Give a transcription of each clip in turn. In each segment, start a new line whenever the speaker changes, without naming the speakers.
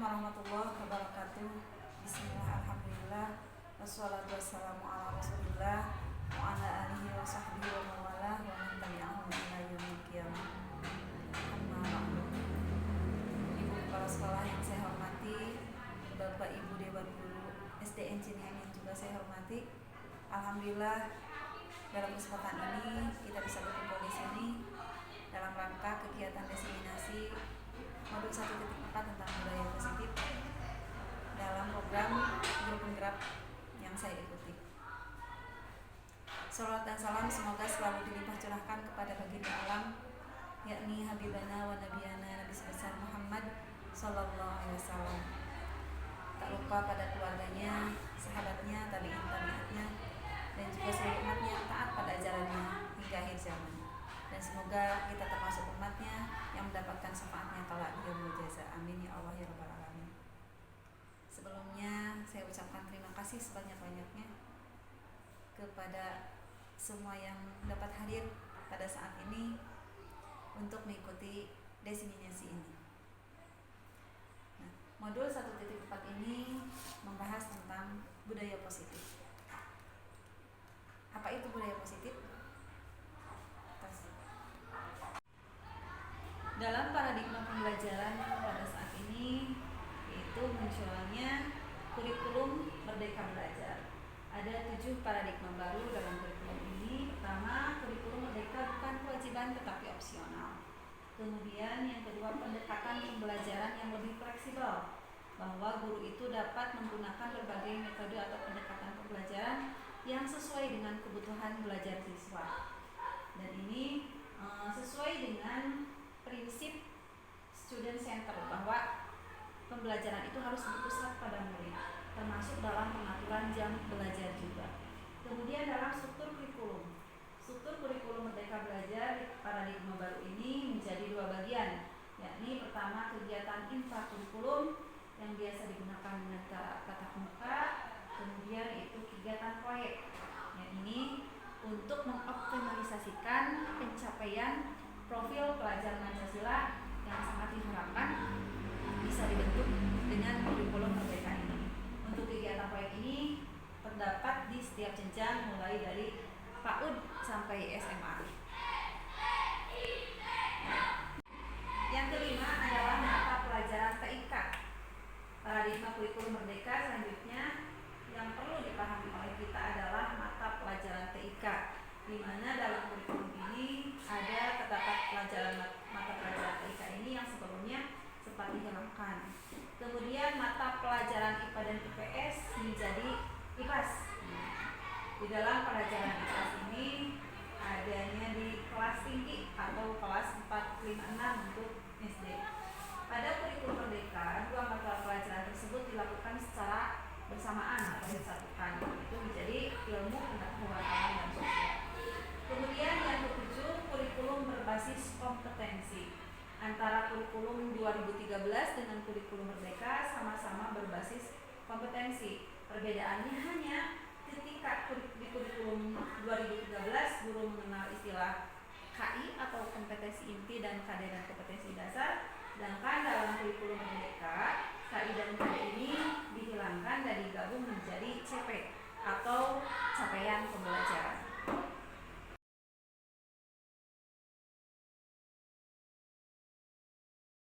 warahmatullahi wabarakatuh. Bismillah, alhamdulillah, wassalatu wassalamu ala rasulillah wa ala alihi wa sahbihi wa mawalah wa man tabi'ahum ila yaumil qiyamah. Amma ba'du. Ibu kepala sekolah yang saya hormati, Bapak Ibu Dewan Guru SDN Cinehem yang juga saya hormati, alhamdulillah dalam kesempatan ini kita bisa berkumpul di sini dalam rangka kegiatan diseminasi modul 1.4 tentang budaya positif dalam program Guru Penggerak yang saya ikuti. Salawat dan salam semoga selalu dilimpah curahkan kepada baginda alam, yakni Habibana wa Nabiyana Nabi sebesar Muhammad Sallallahu Alaihi Wasallam. Tak lupa pada keluarganya, sahabatnya, tabi'in-tabi'atnya, dan juga seluruh umatnya yang taat pada ajarannya hingga akhir zaman. Dan semoga kita termasuk umatnya yang mendapatkan syafaatnya kelak di yaumul jaza. Amin ya Allah ya rabbal alamin. Sebelumnya saya ucapkan terima kasih sebanyak-banyaknya kepada semua yang dapat hadir pada saat ini untuk mengikuti diseminasi ini. Nah, modul 1.4 ini membahas tentang budaya positif. Apa itu budaya positif? Dalam paradigma pembelajaran pada saat ini yaitu munculnya kurikulum Merdeka Belajar. Ada 7 paradigma baru dalam kurikulum ini. Pertama, kurikulum Merdeka bukan kewajiban tetapi opsional. Kemudian yang kedua, pendekatan pembelajaran yang lebih fleksibel, bahwa guru itu dapat menggunakan berbagai metode atau pendekatan pembelajaran yang sesuai dengan kebutuhan belajar siswa. Dan ini sesuai dengan prinsip student center, bahwa pembelajaran itu harus berpusat pada murid, termasuk dalam pengaturan jam belajar juga. Kemudian dalam struktur kurikulum Merdeka Belajar di paradigma baru ini menjadi 2 bagian, yakni pertama kegiatan infrakurikulum yang biasa digunakan dengan tatap muka, kemudian itu kegiatan proyek, yang ini untuk mengoptimalisasikan pencapaian profil pelajar Pancasila yang sangat diharapkan bisa dibentuk dengan kurikulum Merdeka ini. Untuk kegiatan proyek ini terdapat di setiap jenjang mulai dari PAUD sampai SMA. Yang kelima adalah mata pelajaran TIK. Paradigma kurikulum Merdeka selanjutnya yang perlu dipahami oleh kita adalah mata pelajaran TIK, di mana dalam kurikulum ini ada terdapat mata pelajaran TIK ini yang sebelumnya sempat dihilangkan. Kemudian mata pelajaran IPA dan IPS menjadi IPAS. Di dalam pelajaran IPAS ini adanya di kelas tinggi atau kelas 4, 5, 6 untuk SD. Pada kurikulum Merdeka, 2 mata pelajaran tersebut dilakukan secara bersamaan atau disatukan, itu menjadi ilmu pengetahuan alam dan sosial. Kemudian yang ketujuh, kurikulum berbasis kompetensi. Antara kurikulum 2013 dengan kurikulum Merdeka sama-sama berbasis kompetensi. Perbedaannya hanya ketika di kurikulum 2013 guru mengenal istilah KI atau kompetensi inti dan KD dan kompetensi dasar, sedangkan dalam kurikulum Merdeka KI dan KD ini dihilangkan dan digabung menjadi CP atau capaian pembelajaran.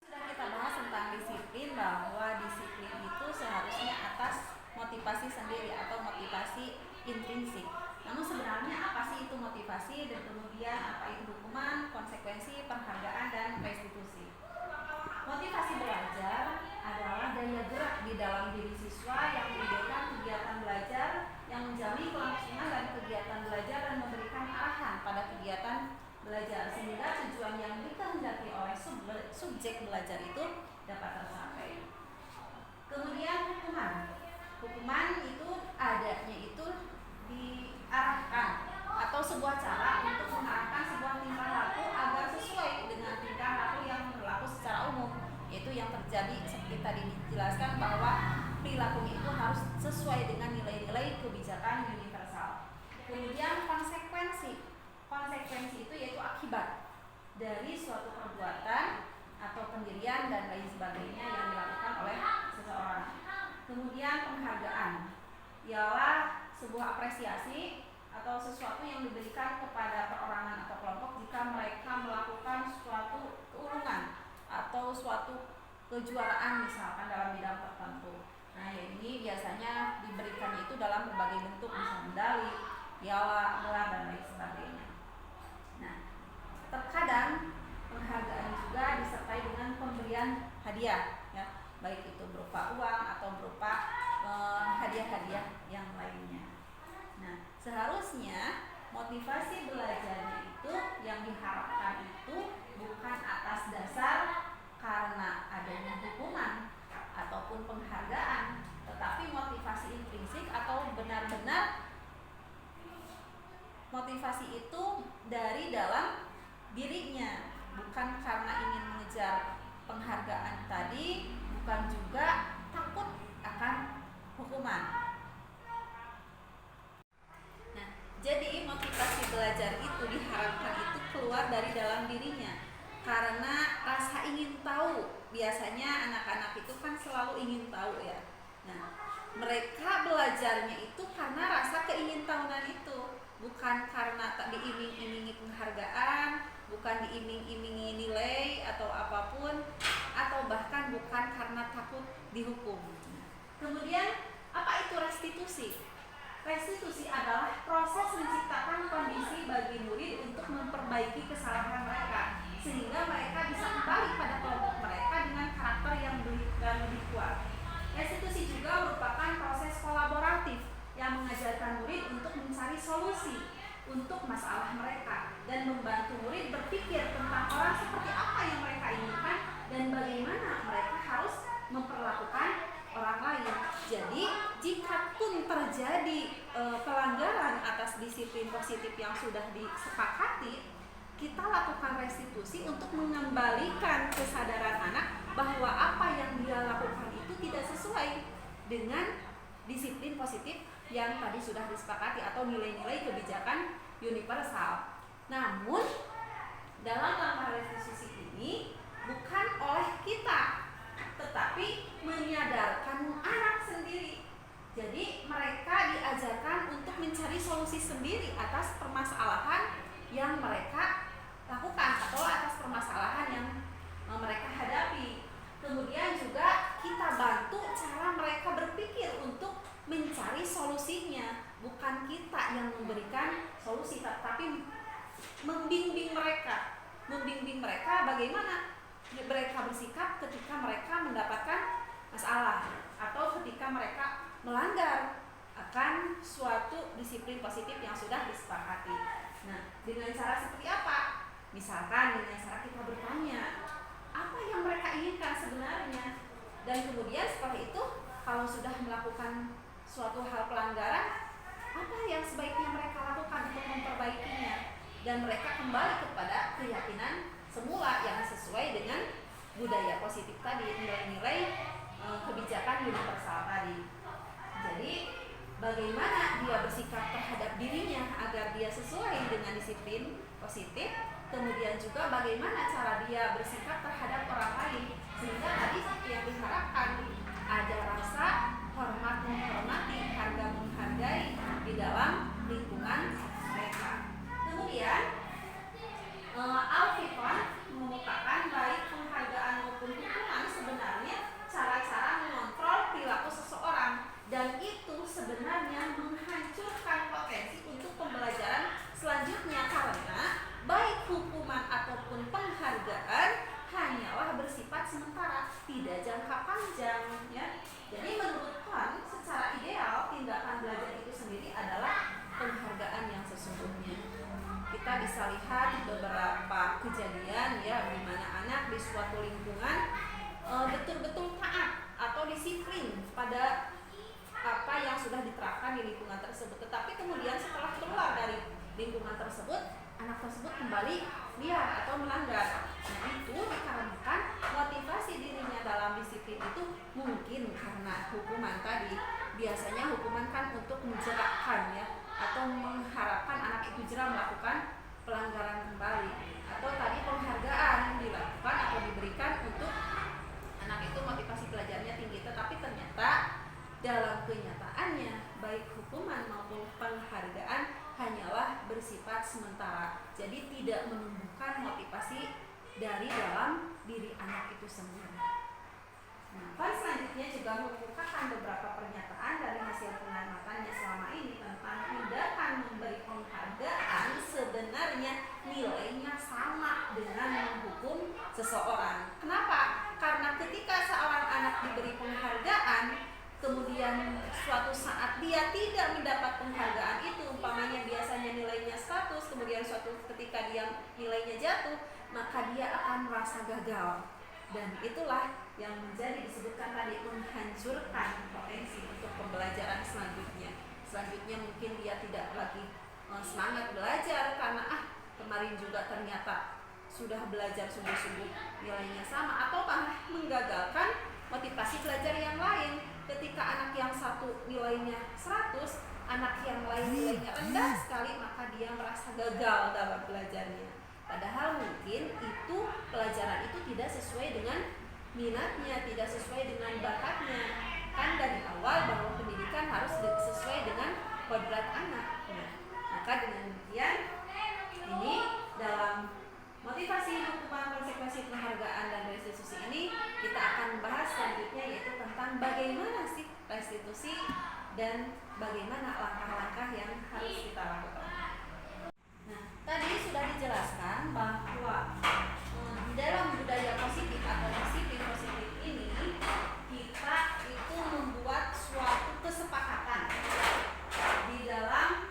Sudah kita bahas tentang disiplin, bahwa disiplin itu seharusnya atas motivasi sendiri atau motivasi intrinsik. Namun sebenarnya apa sih itu motivasi, dan kemudian apa itu hukuman, konsekuensi, penghargaan, dan restitusi. Motivasi belajar adalah daya gerak di dalam diri siswa yang mendirikan kegiatan belajar yang menjamin kelangsungan dan kegiatan belajar dan memberikan arahan pada kegiatan belajar sehingga tujuan yang dikehendaki oleh subjek belajar itu dapat tercapai. Kemudian hukuman itu adanya itu diarahkan atau sebuah cara untuk mengarahkan sebuah tingkah laku agar sesuai dengan tingkah laku yang berlaku secara umum, yaitu yang terjadi seperti tadi dijelaskan bahwa perilakunya itu harus sesuai dengan nilai-nilai kebijakan universal. Kemudian konsekuensi itu yaitu akibat dari suatu perbuatan atau pendirian dan lain sebagainya yang dilakukan oleh apresiasi atau sesuatu yang diberikan kepada perorangan atau kelompok jika mereka melakukan suatu keulungan atau suatu kejuaraan misalkan dalam bidang tertentu. Nah, ini biasanya diberikannya itu dalam berbagai bentuk, misalnya medali, piala, gelar, dan lain sebagainya. Nah, terkadang penghargaan juga disertai dengan pemberian hadiah, ya, baik itu berupa uang atau berupa hadiah-hadiah yang lainnya. Nah, seharusnya motivasi belajarnya itu yang diharapkan itu bukan atas dasar karena adanya hukuman ataupun penghargaan, tetapi motivasi intrinsik atau benar-benar motivasi itu dari dalam dirinya, bukan karena ingin mengejar penghargaan tadi, bukan juga takut akan hukuman. Nah, jadi motivasi belajar itu diharapkan itu keluar dari dalam dirinya karena rasa ingin tahu. Biasanya anak-anak itu kan selalu ingin tahu, ya. Nah, mereka belajarnya itu karena rasa keingintahuan itu, bukan karena tak diiming-imingi penghargaan, bukan diiming-imingi nilai atau apapun, atau bahkan bukan karena takut dihukum. Kemudian, apa itu restitusi? Restitusi adalah proses menciptakan kondisi bagi murid untuk memperbaiki kesalahan mereka, sehingga mereka bisa kembali pada kelompok mereka dengan karakter yang lebih kuat. Restitusi juga merupakan proses kolaboratif yang mengajarkan murid untuk mencari solusi untuk masalah mereka dan membantu murid berpikir tentang orang seperti apa yang mereka inginkan dan bagaimana mereka harus memperlakukan orang lain. Jadi, jika pun terjadi pelanggaran atas disiplin positif yang sudah disepakati, kita lakukan restitusi untuk mengembalikan kesadaran anak bahwa apa yang dia lakukan itu tidak sesuai dengan disiplin positif yang tadi sudah disepakati atau nilai-nilai kebijakan universal. Namun, dalam langkah restitusi ini bukan oleh kita, tetapi menyadarkan anak sendiri. Jadi mereka diajarkan untuk mencari solusi sendiri atas permasalahan yang mereka lakukan atau atas permasalahan yang mereka hadapi. Kemudian juga kita bantu cara mereka berpikir untuk mencari solusinya. Bukan kita yang memberikan solusi, tapi membimbing mereka. Membimbing mereka bagaimana mereka bersikap ketika mereka mendapatkan masalah atau ketika mereka melanggar akan suatu disiplin positif yang sudah disepakati. Nah, dengan cara seperti apa? Misalkan dengan cara kita bertanya, apa yang mereka inginkan sebenarnya? Dan kemudian setelah itu, kalau sudah melakukan suatu hal pelanggaran, apa yang sebaiknya mereka lakukan untuk memperbaikinya? Dan mereka kembali kepada keyakinan semula yang sesuai dengan budaya positif tadi, nilai-nilai kebijakan universal tadi. Jadi, bagaimana dia bersikap terhadap dirinya agar dia sesuai dengan disiplin positif, kemudian juga bagaimana cara dia bersikap terhadap orang lain, sehingga tadi seperti yang diharapkan, ada rasa hormat menghormati, harga menghargai di dalam lingkungan mereka. Kemudian Al-Fifon mengemukakan baik penghargaan maupun hukuman sebenarnya cara-cara mengontrol perilaku seseorang, dan itu sebenarnya menghancurkan potensi untuk pembelajaran selanjutnya karena baik hukuman ataupun penghargaan hanyalah bersifat sementara, tidak jangka panjang, ya. Jadi menurut Khan, secara ideal tindakan belajar itu sendiri adalah penghargaan yang sesungguhnya. Kita bisa lihat beberapa kejadian, ya, di mana anak di suatu lingkungan betul-betul taat atau disiplin pada apa yang sudah diterapkan di lingkungan tersebut. Tetapi kemudian setelah keluar dari lingkungan tersebut, anak tersebut kembali liar atau melanggar. Nah, itu dikarenakan motivasi dirinya dalam disiplin itu mungkin karena hukuman tadi. Biasanya hukuman kan untuk menjerakkan, ya, atau mengharapkan anak itu jerah melakukan pelanggaran kembali, atau tadi penghargaan dilakukan atau diberikan untuk anak itu motivasi belajarnya tinggi. Tetapi ternyata dalam kenyataannya baik hukuman maupun dari dalam diri anak itu sendiri. Nah, poin selanjutnya juga mengemukakan beberapa pernyataan dari hasil pengamatannya selama ini tentang tindakan memberi penghargaan sebenarnya nilainya sama dengan menghukum seseorang. Kenapa? Karena ketika seorang anak diberi penghargaan, kemudian suatu saat dia tidak mendapat penghargaan itu, umpamanya biasanya nilainya 100, kemudian suatu ketika dia nilainya jatuh, maka dia akan merasa gagal. Dan itulah yang menjadi disebutkan tadi, menghancurkan potensi untuk pembelajaran selanjutnya. Selanjutnya mungkin dia tidak lagi semangat belajar karena kemarin juga ternyata sudah belajar sungguh-sungguh nilainya sama, atau malah menggagalkan motivasi belajar yang lain. Ketika anak yang satu nilainya 100, anak yang lain nilainya rendah sekali, maka dia merasa gagal dalam belajarnya. Padahal mungkin itu pelajaran itu tidak sesuai dengan minatnya, tidak sesuai dengan bakatnya. Kan dari awal bahwa pendidikan harus sesuai dengan kodrat anak. Maka dengan demikian, ini dalam motivasi hukuman konsekuensi penghargaan dan restitusi ini kita akan membahas selanjutnya, yaitu tentang bagaimana sih restitusi dan bagaimana langkah-langkah yang harus kita lakukan. Nah, tadi sudah dijelaskan bahwa di dalam budaya positif atau disiplin positif ini, kita itu membuat suatu kesepakatan di dalam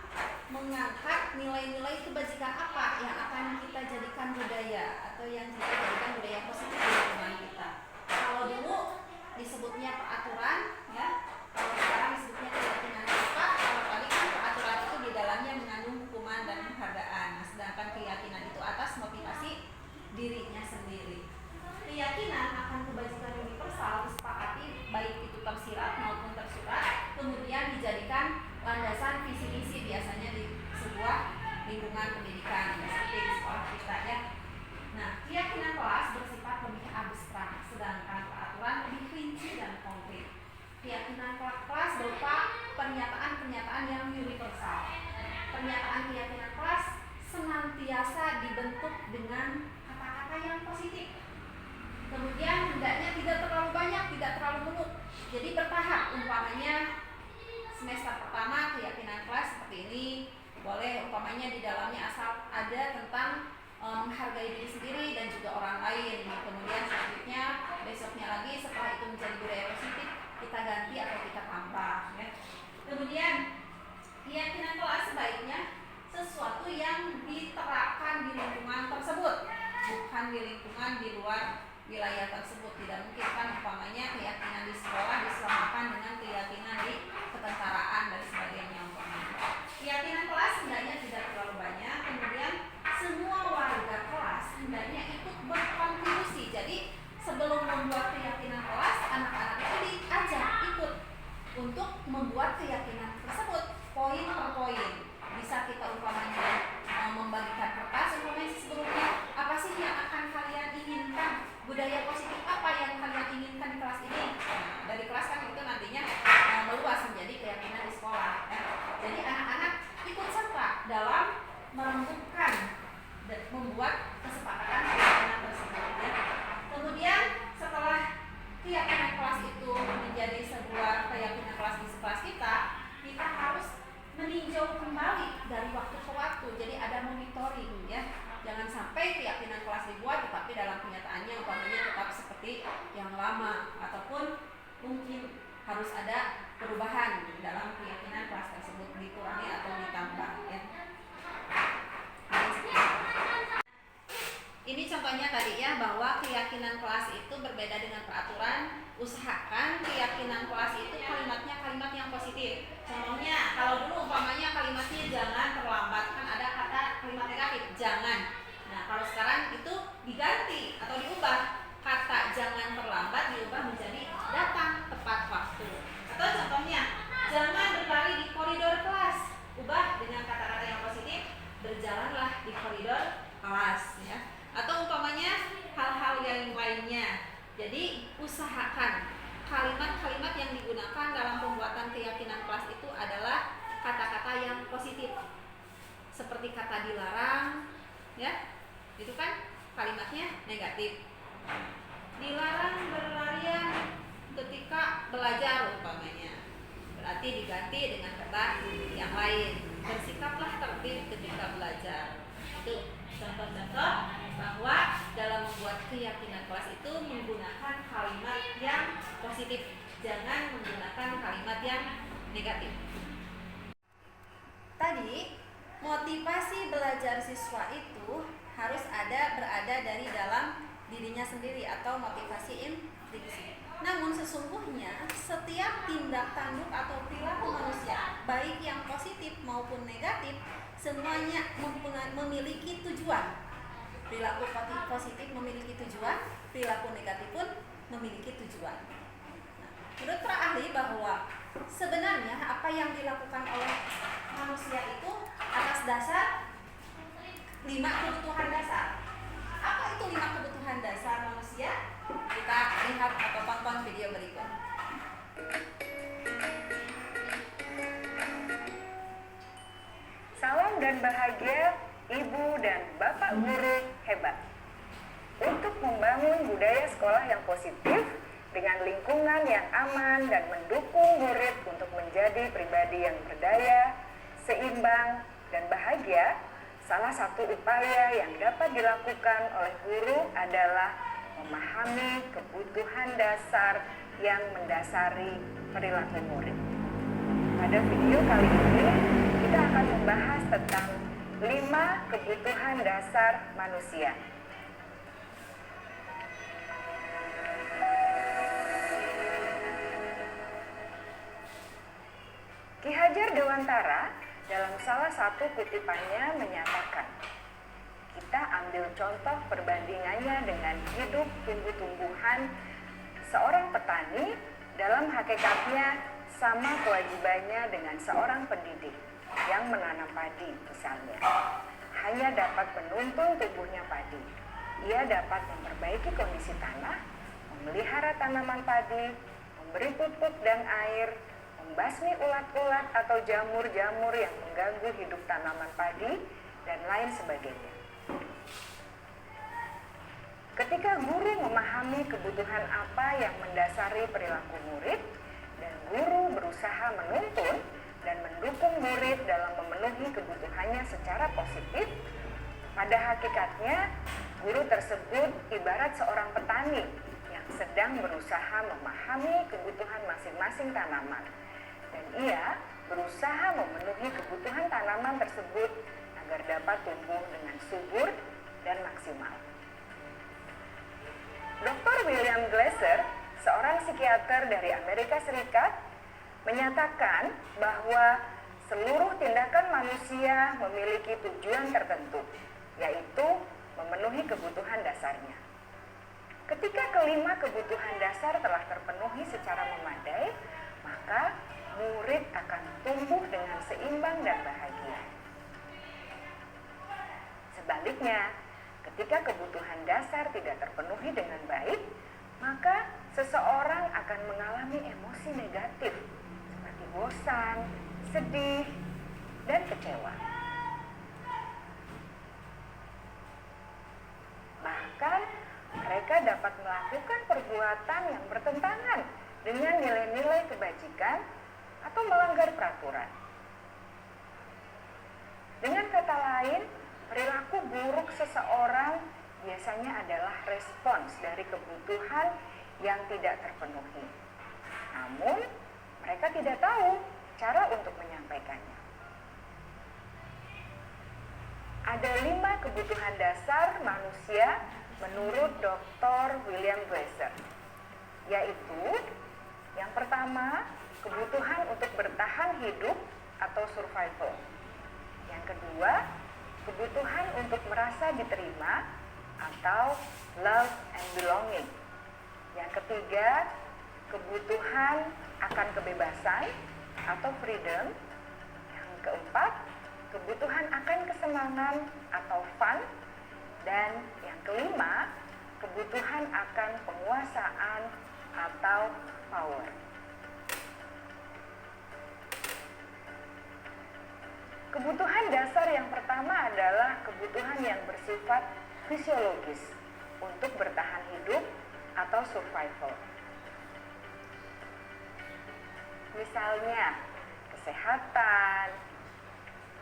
mengangkat nilai-nilai kebajikan apa yang akan kita jadikan budaya atau yang kita jadikan budaya positif di lingkungan kita. Kalau dulu disebutnya peraturan, ya, kalau sekarang disebutnya keyakinan apa, kalau tadi kan peraturan itu di dalamnya mengandung hukuman dan penghargaan. Nah, sedangkan keyakinan itu atas motivasi dirinya sendiri. Keyakinan akan kebajikan universal disepakati baik itu tersirat maupun tersurat, kemudian dijadikan landasan visi misi biasanya di sebuah lingkungan pendidikan seperti di sekolah kita, ya. Nah, keyakinan kelas bersifat lebih abstrak, sedangkan peraturan lebih rinci dan konkret. Keyakinan kelas berupa pernyataan-pernyataan yang universal. Pernyataan keyakinan kelas senantiasa dibentuk dengan kata-kata yang positif. Kemudian hendaknya tidak terlalu banyak, tidak terlalu menut. Jadi bertahap, umpamanya semester pertama keyakinan kelas seperti ini, boleh umpamanya di dalamnya asal ada tentang menghargai diri sendiri dan juga orang lain. Kemudian selanjutnya besoknya lagi setelah itu menjadi budaya positif, kita ganti atau kita tambah, ya. Kemudian keyakinan kelas sebaiknya sesuatu yang diterapkan di lingkungan tersebut, bukan di lingkungan di luar wilayah tersebut. Tidak mungkin kan umpamanya keyakinan di sekolah disamakan dengan keyakinan di ketentaraan dan sebagainya umpamanya. Keyakinan kelas hendaknya tidak terlalu banyak. Kemudian semua warga kelas hendaknya ikut berkontribusi. Jadi sebelum membuat keyakinan kelas, anak-anak itu diajak ikut untuk membuat keyakinan tersebut poin per poin. Bisa kita umpamanya membagikan kertas umpamanya sebelumnya, apa sih yang akan kalian inginkan, budaya positif apa yang kalian inginkan di kelas ini. Nah, dari kelas kan itu nantinya meluas menjadi keyakinan di sekolah, ya. Jadi anak-anak ikut serta dalam merembukkan dan membuat kesepakatan keyakinan tersebut, ya. Kemudian setelah keyakinan kelas itu menjadi sebuah keyakinan kelas di kelas kita harus meninjau kembali dari waktu ke waktu. Jadi ada monitoring, ya. Jangan sampai keyakinan kelas dibuat tetapi dalam kenyataannya umpamanya tetap seperti yang lama, ataupun mungkin harus ada perubahan dalam keyakinan kelas tersebut, dikurangi atau ditambah, ya. Ini contohnya tadi, ya, bahwa keyakinan kelas itu berbeda dengan peraturan. Usahakan keyakinan kelas itu kalimatnya kalimat yang positif. Contohnya, kalau dulu umpamanya kalimatnya jangan terlambat, kan ada kata kalimat negatif, jangan. Nah, kalau sekarang itu diganti atau diubah, kata jangan terlambat diubah menjadi datang tepat waktu. Atau contohnya, jangan berlari di koridor kelas, ubah dengan kata-kata yang positif, berjalanlah di koridor kelas, ya. Atau umpamanya hal-hal yang lainnya. Jadi usahakan kalimat-kalimat yang digunakan dalam pembuatan keyakinan kelas itu adalah kata-kata yang positif, seperti kata dilarang, ya. Itu kan kalimatnya negatif. Dilarang berlarian ketika belajar umpamanya, berarti diganti dengan kata yang lain. Bersikaplah tertib ketika belajar. Itu contoh-contoh bahwa dalam membuat keyakinan kelas itu menggunakan kalimat yang positif, jangan menggunakan kalimat yang negatif. Tadi motivasi belajar siswa itu harus berada dari dalam dirinya sendiri atau motivasi intrinsik. Namun sesungguhnya setiap tindak tanduk atau perilaku manusia, baik yang positif maupun negatif, semuanya memiliki tujuan. Perilaku positif memiliki tujuan, perilaku negatif pun memiliki tujuan. Nah, menurut para ahli bahwa sebenarnya apa yang dilakukan oleh manusia itu atas dasar 5 kebutuhan dasar. Apa itu 5 kebutuhan dasar manusia? Kita lihat atau tonton video berikut.
Salam dan bahagia Ibu dan Bapak guru hebat. Untuk membangun budaya sekolah yang positif dengan lingkungan yang aman dan mendukung murid untuk menjadi pribadi yang berdaya, seimbang, dan bahagia, salah satu upaya yang dapat dilakukan oleh guru adalah memahami kebutuhan dasar yang mendasari perilaku murid. Pada video kali ini, kita akan membahas tentang 5 kebutuhan dasar manusia. Ki Hajar Dewantara dalam salah satu kutipannya menyatakan, kita ambil contoh perbandingannya dengan hidup tumbuh-tumbuhan. Seorang petani dalam hakikatnya sama kewajibannya dengan seorang pendidik yang menanam padi misalnya. Hanya dapat menuntun tumbuhnya padi. Ia dapat memperbaiki kondisi tanah, memelihara tanaman padi, memberi pupuk dan air, membasmi ulat-ulat atau jamur-jamur yang mengganggu hidup tanaman padi, dan lain sebagainya. Ketika guru memahami kebutuhan apa yang mendasari perilaku murid, dan guru berusaha menuntun dan mendukung murid dalam memenuhi kebutuhannya secara positif, pada hakikatnya guru tersebut ibarat seorang petani yang sedang berusaha memahami kebutuhan masing-masing tanaman, dan ia berusaha memenuhi kebutuhan tanaman tersebut agar dapat tumbuh dengan subur dan maksimal. Dr. William Glasser, seorang psikiater dari Amerika Serikat, menyatakan bahwa seluruh tindakan manusia memiliki tujuan tertentu, yaitu memenuhi kebutuhan dasarnya. Ketika kelima kebutuhan dasar telah terpenuhi secara memadai, maka murid akan tumbuh dengan seimbang dan bahagia. Sebaliknya, ketika kebutuhan dasar tidak terpenuhi dengan baik, maka seseorang akan mengalami emosi negatif seperti bosan, sedih, dan kecewa. Bahkan mereka dapat melakukan perbuatan yang bertentangan dengan nilai-nilai kebajikan atau melanggar peraturan. Dengan kata lain, perilaku buruk seseorang biasanya adalah respons dari kebutuhan yang tidak terpenuhi. Namun, mereka tidak tahu cara untuk menyampaikannya. Ada 5 kebutuhan dasar manusia menurut Dr. William Glasser, yaitu yang pertama, kebutuhan untuk bertahan hidup atau survival. Yang kedua, kebutuhan untuk merasa diterima atau love and belonging. Yang ketiga, kebutuhan akan kebebasan atau freedom. Yang keempat, kebutuhan akan kesenangan atau fun. Dan yang kelima, kebutuhan akan penguasaan atau power. Kebutuhan dasar yang pertama adalah kebutuhan yang bersifat fisiologis untuk bertahan hidup atau survival. Misalnya, kesehatan,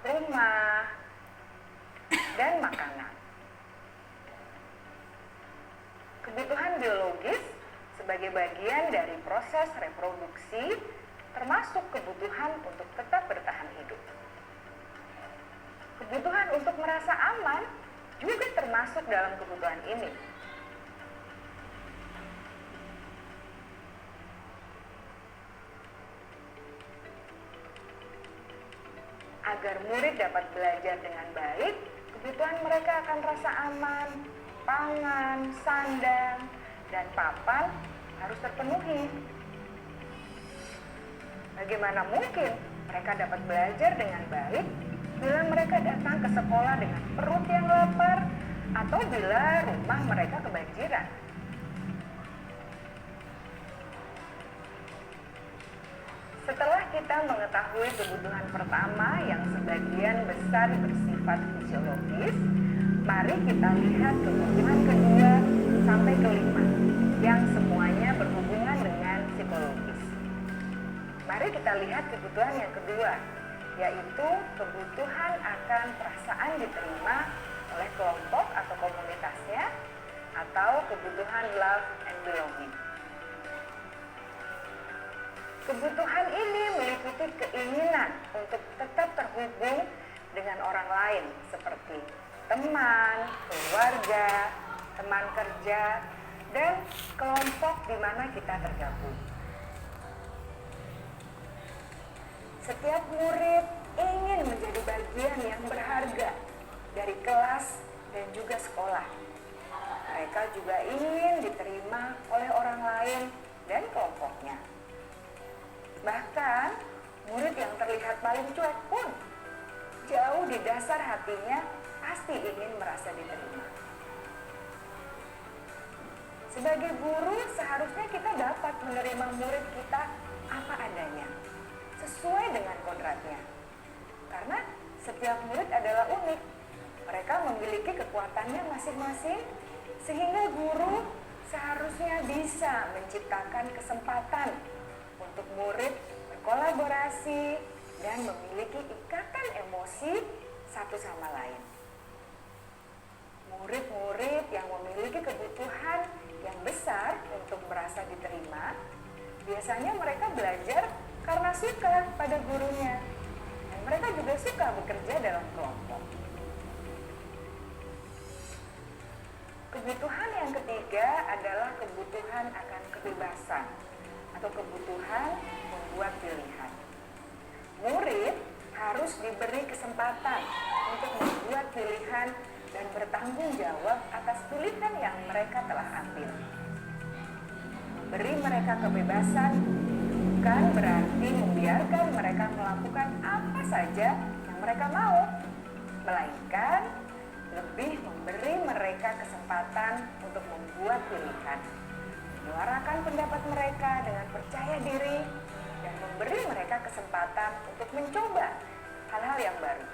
rumah, dan makanan. Kebutuhan biologis sebagai bagian dari proses reproduksi termasuk kebutuhan untuk tetap bertahan hidup. Kebutuhan untuk merasa aman juga termasuk dalam kebutuhan ini. Agar murid dapat belajar dengan baik, kebutuhan mereka akan rasa aman, pangan, sandang, dan papan harus terpenuhi. Bagaimana mungkin mereka dapat belajar dengan baik bila mereka datang ke sekolah dengan perut yang lapar atau bila rumah mereka kebanjiran? Setelah kita mengetahui kebutuhan pertama yang sebagian besar bersifat fisiologis, mari kita lihat kebutuhan kedua sampai kelima yang semuanya berhubungan dengan psikologis. Mari kita lihat kebutuhan yang kedua, yaitu kebutuhan akan perasaan diterima oleh kelompok atau komunitasnya, atau kebutuhan love and belonging. Kebutuhan ini meliputi keinginan untuk tetap terhubung dengan orang lain seperti teman, keluarga, teman kerja, dan kelompok di mana kita tergabung. Setiap murid ingin menjadi bagian yang berharga dari kelas dan juga sekolah. Mereka juga ingin diterima oleh orang lain dan kelompoknya. Bahkan, murid yang terlihat paling cuek pun jauh di dasar hatinya pasti ingin merasa diterima. Sebagai guru, seharusnya kita dapat menerima murid kita apa adanya, sesuai dengan kodratnya. Karena setiap murid adalah unik. Mereka memiliki kekuatannya masing-masing, sehingga guru seharusnya bisa menciptakan kesempatan untuk murid berkolaborasi dan memiliki ikatan emosi satu sama lain. Murid-murid yang memiliki kebutuhan yang besar untuk merasa diterima, biasanya mereka belajar karena suka pada gurunya, dan mereka juga suka bekerja dalam kelompok. Kebutuhan yang ketiga adalah kebutuhan akan kebebasan atau kebutuhan membuat pilihan. Murid harus diberi kesempatan untuk membuat pilihan dan bertanggung jawab atas pilihan yang mereka telah ambil. Beri mereka kebebasan bukan berarti membiarkan mereka melakukan apa saja yang mereka mau, melainkan lebih memberi mereka kesempatan untuk membuat pilihan, menyuarakan pendapat mereka dengan percaya diri, dan memberi mereka kesempatan untuk mencoba hal-hal yang baru.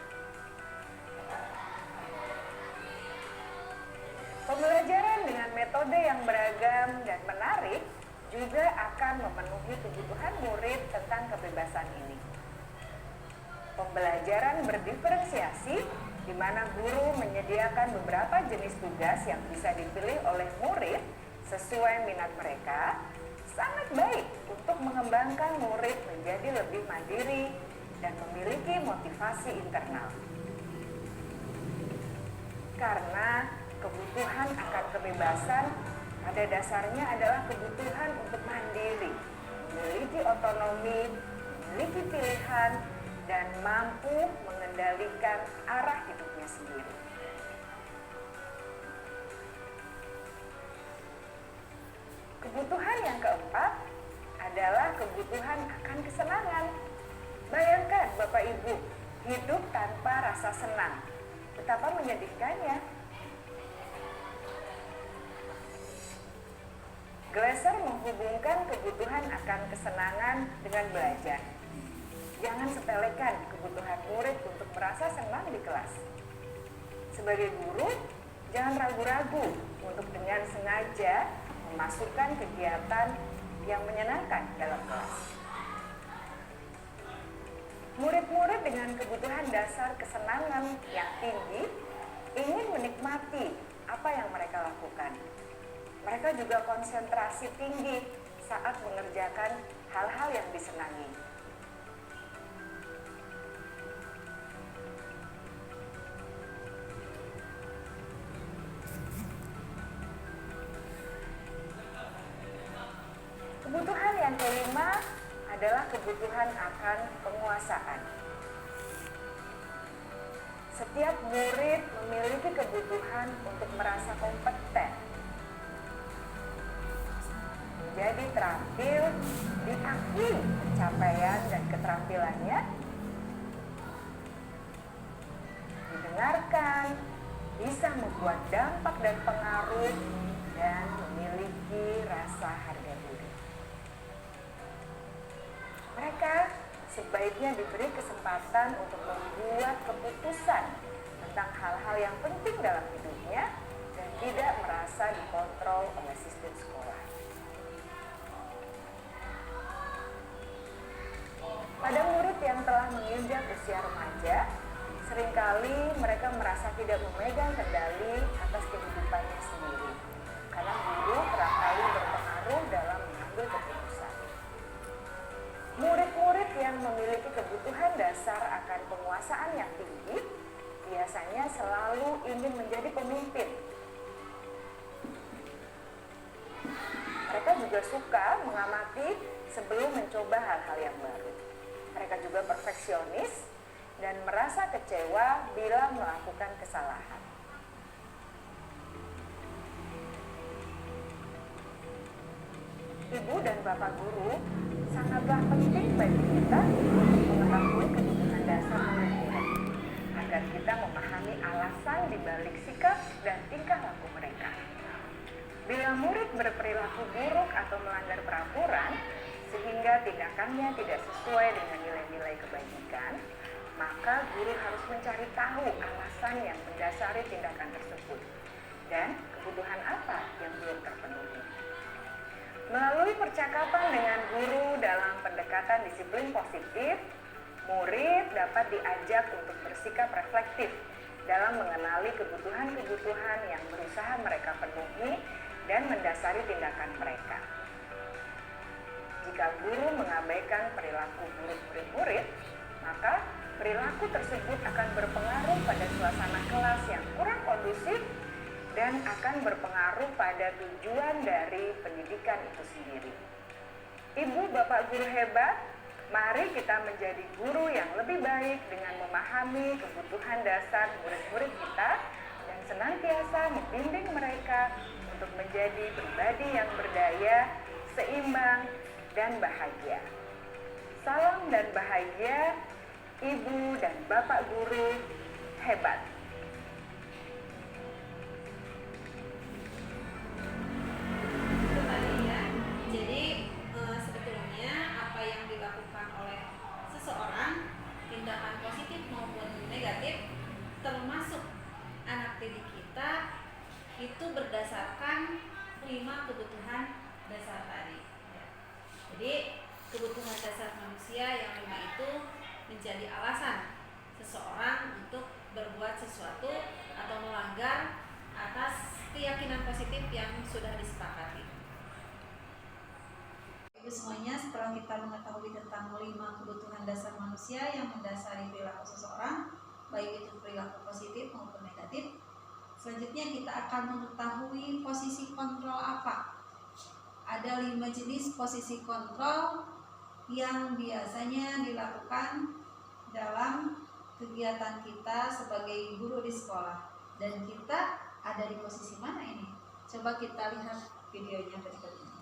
Pembelajaran dengan metode yang beragam dan menarik juga akan memenuhi kebutuhan murid tentang kebebasan ini. Pembelajaran berdiferensiasi, di mana guru menyediakan beberapa jenis tugas yang bisa dipilih oleh murid sesuai minat mereka, sangat baik untuk mengembangkan murid menjadi lebih mandiri dan memiliki motivasi internal. Karena kebutuhan akan kebebasan pada dasarnya adalah kebutuhan untuk mandiri, memiliki otonomi, memiliki pilihan, dan mampu mengendalikan arah hidupnya sendiri. Kebutuhan yang keempat adalah kebutuhan akan kesenangan. Bayangkan Bapak Ibu, hidup tanpa rasa senang, betapa menyedihkannya. Glasser menghubungkan kebutuhan akan kesenangan dengan belajar. Jangan sepelekan kebutuhan murid untuk merasa senang di kelas. Sebagai guru, Jangan ragu-ragu untuk dengan sengaja memasukkan kegiatan yang menyenangkan dalam kelas. Murid-murid dengan kebutuhan dasar kesenangan yang tinggi ingin menikmati apa yang mereka lakukan. Mereka juga konsentrasi tinggi saat mengerjakan hal-hal yang disenangi. Kebutuhan yang kelima adalah kebutuhan akan penguasaan. Setiap murid memiliki kebutuhan untuk merasa kompeten, menjadi terampil, diakui pencapaian dan keterampilannya, didengarkan, bisa membuat dampak dan pengaruh, dan memiliki rasa harga diri. Mereka sebaiknya diberi kesempatan untuk membuat keputusan tentang hal-hal yang penting dalam hidupnya dan tidak merasa dikontrol oleh sistem sekolah. Pada murid yang telah menginjak usia remaja, seringkali mereka merasa tidak memegang kendali atas kehidupannya sendiri, karena guru kerap kali berpengaruh dalam mengambil keputusan. Murid-murid yang memiliki kebutuhan dasar akan penguasaan yang tinggi biasanya selalu ingin menjadi pemimpin. Mereka juga suka mengamati sebelum mencoba hal-hal yang baru. Mereka juga perfeksionis dan merasa kecewa bila melakukan kesalahan. Ibu dan Bapak guru sangatlah penting bagi kita untuk mengetahui kebutuhan dasar murid-murid, agar kita memahami alasan di balik sikap dan tingkah laku mereka. Bila murid berperilaku buruk atau melanggar peraturan, sehingga tindakannya tidak sesuai dengan nilai-nilai kebajikan, maka guru harus mencari tahu alasan yang mendasari tindakan tersebut dan kebutuhan apa yang belum terpenuhi. Melalui percakapan dengan guru dalam pendekatan disiplin positif, murid dapat diajak untuk bersikap reflektif dalam mengenali kebutuhan-kebutuhan yang berusaha mereka penuhi dan mendasari tindakan mereka. Jika guru mengabaikan perilaku buruk murid-murid, maka perilaku tersebut akan berpengaruh pada suasana kelas yang kurang kondusif dan akan berpengaruh pada tujuan dari pendidikan itu sendiri. Ibu, Bapak guru hebat, mari kita menjadi guru yang lebih baik dengan memahami kebutuhan dasar murid-murid kita dan senantiasa membimbing mereka untuk menjadi pribadi yang berdaya, seimbang, dan bahagia. Salam dan bahagia, Ibu dan Bapak guru hebat.
Itu tadi ya. Jadi sebetulnya apa yang dilakukan oleh seseorang, tindakan positif maupun negatif, termasuk anak didik kita, itu berdasarkan 5 kebutuhan dasar tadi. Jadi kebutuhan dasar manusia yang 5 itu menjadi alasan seseorang untuk berbuat sesuatu atau melanggar atas keyakinan positif yang sudah disepakati. Ibu semuanya, setelah kita mengetahui tentang 5 kebutuhan dasar manusia yang mendasari perilaku seseorang, baik itu perilaku positif maupun negatif, selanjutnya kita akan mengetahui posisi kontrol apa. Ada 5 jenis posisi kontrol yang biasanya dilakukan dalam kegiatan kita sebagai guru di sekolah. Dan kita ada di posisi mana ini? Coba kita lihat videonya berikut ini.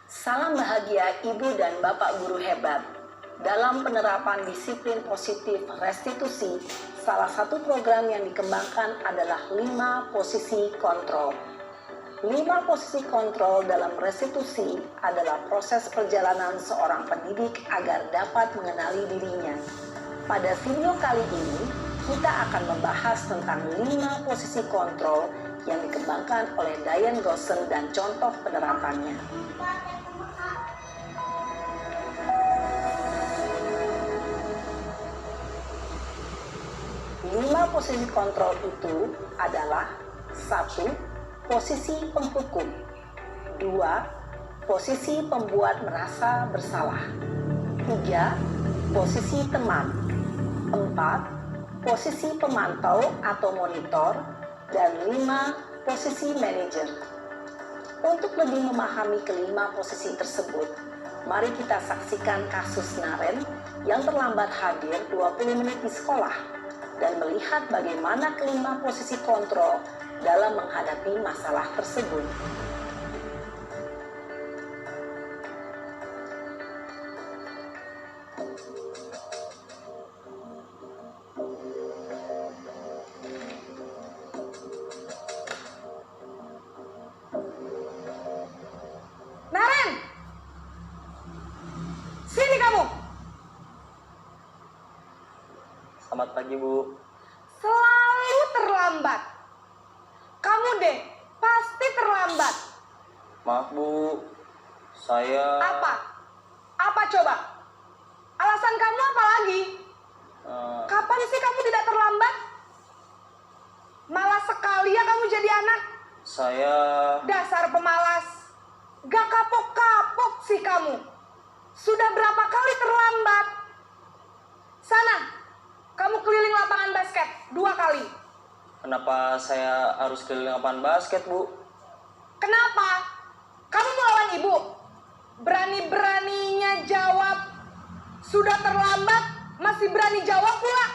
Salam bahagia Ibu dan Bapak guru hebat. Dalam penerapan disiplin positif restitusi, salah satu program yang dikembangkan adalah 5 posisi kontrol. 5 posisi kontrol dalam restitusi adalah proses perjalanan seorang pendidik agar dapat mengenali dirinya. Pada video kali ini, kita akan membahas tentang 5 posisi kontrol yang dikembangkan oleh Diane Gosson dan contoh penerapannya. 5 posisi kontrol itu adalah: 1. Posisi penghukum. 2. Posisi pembuat merasa bersalah. 3. Posisi teman. 4. Posisi pemantau atau monitor. Dan 5. Posisi manajer. Untuk lebih memahami kelima posisi tersebut, mari kita saksikan kasus Naren yang terlambat hadir 20 menit di sekolah dan melihat bagaimana kelima posisi kontrol dalam menghadapi masalah tersebut.
Naren! Sini kamu!
Selamat pagi, Bu.
Selalu terlambat. Kamu deh, pasti terlambat.
Maaf, Bu. Saya...
Apa? Apa coba? Alasan kamu apa lagi? Kapan sih kamu tidak terlambat? Malas sekali ya kamu jadi anak.
Saya...
Dasar pemalas. Gak kapok-kapok sih kamu. Sudah berapa kali terlambat? Sana, kamu keliling lapangan basket 2 kali.
Kenapa saya harus keliling lapangan basket, Bu?
Kenapa? Kamu mau lawan ibu? Berani-beraninya jawab. Sudah terlambat, masih berani jawab pula.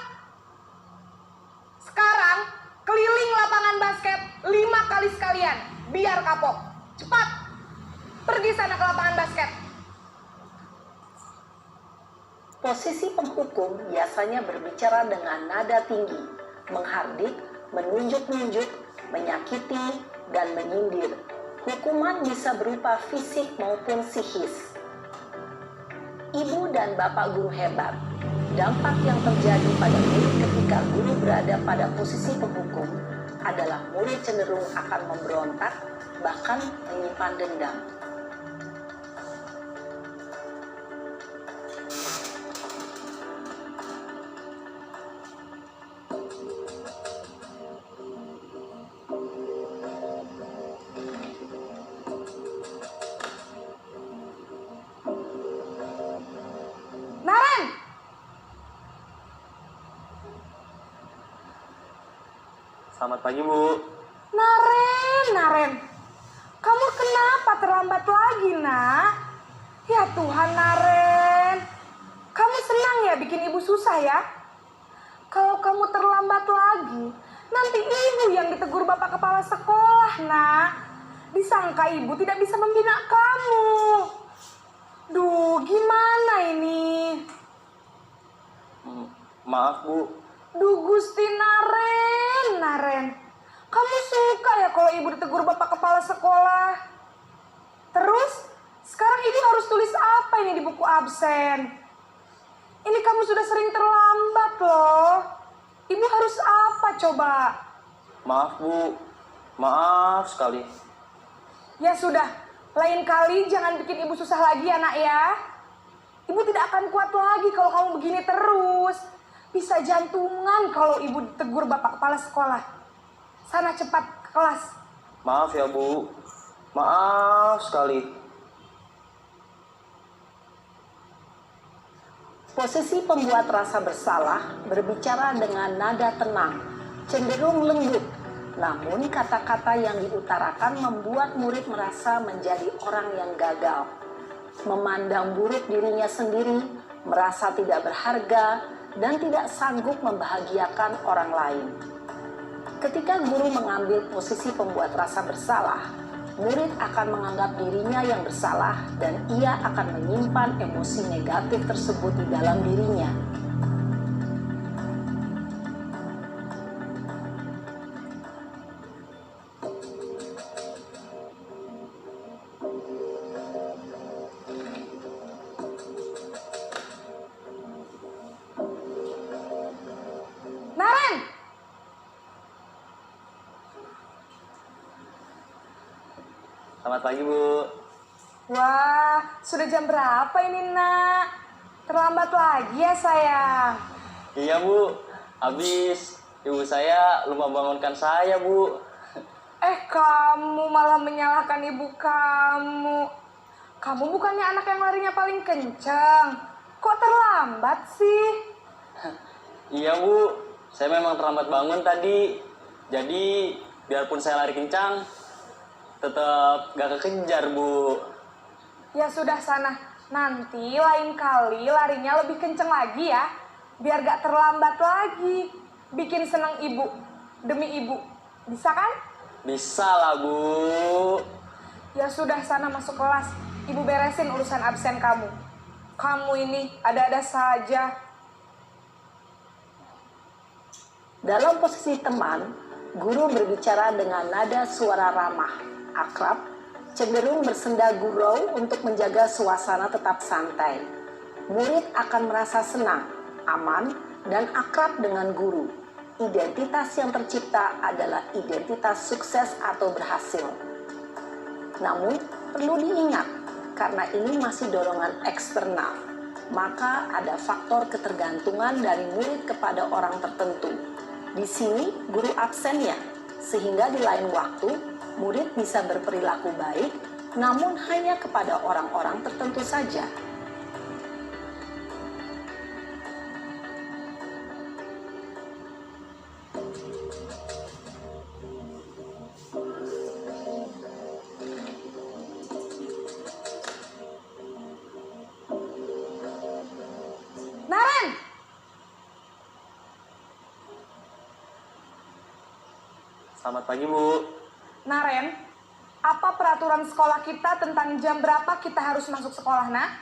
Sekarang, keliling lapangan basket 5 kali sekalian. Biar kapok. Cepat. Pergi sana ke lapangan basket.
Posisi penghukum biasanya berbicara dengan nada tinggi, menghardik, menunjuk-nunjuk, menyakiti, dan menyindir. Hukuman bisa berupa fisik maupun psikis. Ibu dan bapak guru hebat. Dampak yang terjadi pada murid ketika guru berada pada posisi penghukum adalah murid cenderung akan memberontak, bahkan menyimpan dendam.
Naren!
Selamat pagi, Bu.
Naren. Kamu kenapa terlambat lagi, nak? Ya Tuhan, Naren. Kamu senang ya bikin ibu susah ya? Kalau kamu terlambat lagi, nanti ibu yang ditegur bapak kepala sekolah, nak. Disangka ibu tidak bisa membina kamu. Duh, gimana ini?
Maaf, Bu.
Duh, Gusti Naren. Kamu suka ya kalau ibu ditegur bapak kepala sekolah? Terus, sekarang ibu harus tulis apa ini di buku absen? Ini kamu sudah sering terlambat loh. Ibu harus apa coba?
Maaf, Bu. Maaf sekali.
Ya sudah, lain kali jangan bikin ibu susah lagi ya nak ya. Ibu tidak akan kuat lagi kalau kamu begini terus. Bisa jantungan kalau ibu ditegur bapak kepala sekolah. Sana cepat ke kelas.
Maaf ya, Bu. Maaf sekali.
Posisi pembuat rasa bersalah berbicara dengan nada tenang, cenderung lembut. Namun kata-kata yang diutarakan membuat murid merasa menjadi orang yang gagal. Memandang buruk dirinya sendiri, merasa tidak berharga, dan tidak sanggup membahagiakan orang lain. Ketika guru mengambil posisi pembuat rasa bersalah, murid akan menganggap dirinya yang bersalah dan ia akan menyimpan emosi negatif tersebut di dalam dirinya.
Selamat pagi, Bu.
Wah, sudah jam berapa ini, Nak? Terlambat lagi ya, sayang?
Iya, Bu. Habis ibu saya lupa bangunkan saya, Bu.
Kamu malah menyalahkan ibu kamu. Kamu bukannya anak yang larinya paling kencang. Kok terlambat sih?
Iya, Bu. Saya memang terlambat bangun tadi. Jadi, biarpun saya lari kencang, tetap gak kekejar, Bu.
Ya sudah sana, nanti lain kali larinya lebih kenceng lagi ya. Biar gak terlambat lagi. Bikin seneng ibu, demi ibu. Bisa kan?
Bisa lah, Bu.
Ya sudah sana masuk kelas. Ibu beresin urusan absen kamu. Kamu ini ada-ada saja.
Dalam posisi teman, guru berbicara dengan nada suara ramah, akrab, cenderung bersenda gurau untuk menjaga suasana tetap santai. Murid akan merasa senang, aman, dan akrab dengan guru. Identitas yang tercipta adalah identitas sukses atau berhasil. Namun, perlu diingat, karena ini masih dorongan eksternal, maka ada faktor ketergantungan dari murid kepada orang tertentu. Di sini, guru absen ya, sehingga di lain waktu, murid bisa berperilaku baik, namun hanya kepada orang-orang tertentu saja.
Naren!
Selamat pagi, Bu.
Naren, apa peraturan sekolah kita tentang jam berapa kita harus masuk sekolah, nak?